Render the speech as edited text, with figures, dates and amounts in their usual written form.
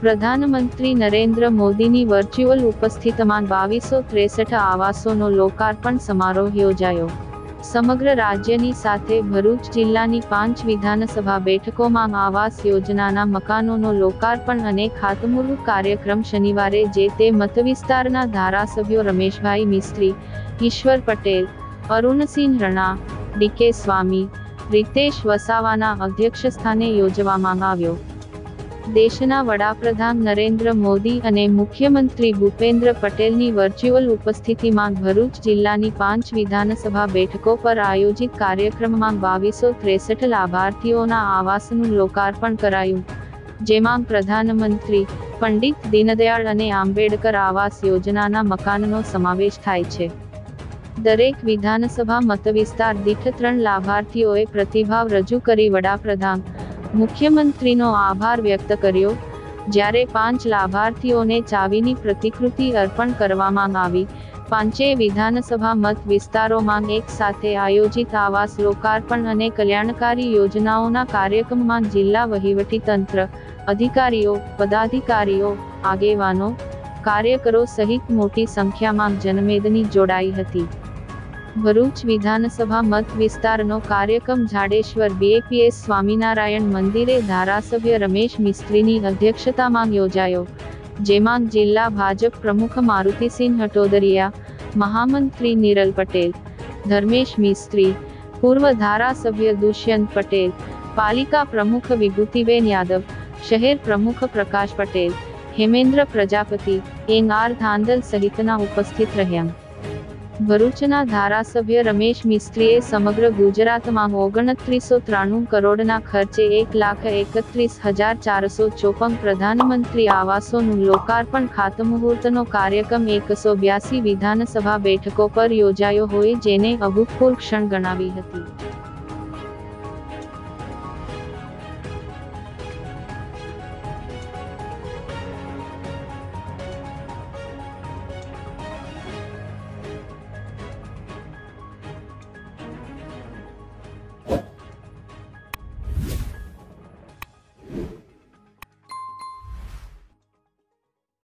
પ્રધાનમંત્રી નરેન્દ્ર મોદીની વર્ચ્યુઅલ ઉપસ્થિતિમાં 2263 આવાસોનો લોકાર્પણ સમારોહ યોજાયો। સમગ્ર રાજ્યની સાથે ભરૂચ જિલ્લાની 5 વિધાનસભા બેઠકોમાં આવાસ યોજનાના મકાનોનો લોકાર્પણ અને ખાતમુહૂર્ત કાર્યક્રમ શનિવારે જે તે મતવિસ્તારના ધારાસભ્યો રમેશભાઈ મિસ્ત્રી, ઈશ્વર પટેલ, અરુણસિંહ રણા, ડીકે સ્વામી, રીતેશ વસાવાના અધ્યક્ષસ્થાને યોજવામાં આવ્યો। દેશના વડાપ્રધાન નરેન્દ્ર મોદી અને મુખ્યમંત્રી ભૂપેન્દ્ર પટેલની વર્ચ્યુઅલ ઉપસ્થિતિમાં ભરૂચ જિલ્લાની 5 વિધાનસભા બેઠકો પર આયોજિત કાર્યક્રમમાં 2263 લાભાર્થીઓના આવાસનું લોકાર્પણ કરાયું, જેમાં પ્રધાનમંત્રી પંડિત દીનદયાળ અને આંબેડકર આવાસ યોજનાના મકાનનો સમાવેશ થાય છે। દરેક વિધાનસભા મતવિસ્તાર દીઠ 3 લાભાર્થીઓએ પ્રતિભાવ રજૂ કરી વડાપ્રધાન, મુખ્યમંત્રીનો આભાર વ્યક્ત કર્યો, જ્યારે 5 લાભાર્થીઓને ચાવીની પ્રતિકૃતિ અર્પણ કરવામાં આવી। 5 વિધાનસભા મત વિસ્તારોમાં એક સાથે આયોજિત આવાસ લોકાર્પણ અને કલ્યાણકારી યોજનાઓના કાર્યક્રમમાં જિલ્લા વહીવટીતંત્ર, અધિકારીઓ, પદાધિકારીઓ, આગેવાનો, કાર્યકરો સહિત મોટી સંખ્યામાં જનમેદની જોડાઈ હતી। ભરૂચ વિધાનસભા મત વિસ્તારનો કાર્યક્રમ જાડેશ્વર બીએપીએસ સ્વામિનારાયણ મંદિરે ધારાસભ્ય રમેશ મિસ્ત્રીની અધ્યક્ષતામાં યોજાયો, જેમાં જિલ્લા ભાજપ પ્રમુખ મારુતિસિંહ હટોદરિયા, મહામંત્રી નિરલ પટેલ, ધર્મેશ મિસ્ત્રી, પૂર્વ ધારાસભ્ય દુષ્યંત પટેલ, પાલિકા પ્રમુખ વિભૂતિબેન યાદવ, શહેર પ્રમુખ પ્રકાશ પટેલ, હેમેન્દ્ર પ્રજાપતિ, એન.આર. ધાંધલ સહિતના ઉપસ્થિત રહ્યા। ભરૂચના ધારાસભ્ય રમેશ મિસ્ત્રીએ સમગ્ર ગુજરાતમાં 2993 કરોડના ખર્ચે 1,31,454 પ્રધાનમંત્રી આવાસોનું લોકાર્પણ ખાતમુહૂર્તનો કાર્યક્રમ 182 વિધાનસભા બેઠકો પર યોજાયો હોય જેને અભૂતપૂર્વ ક્ષણ ગણાવી હતી।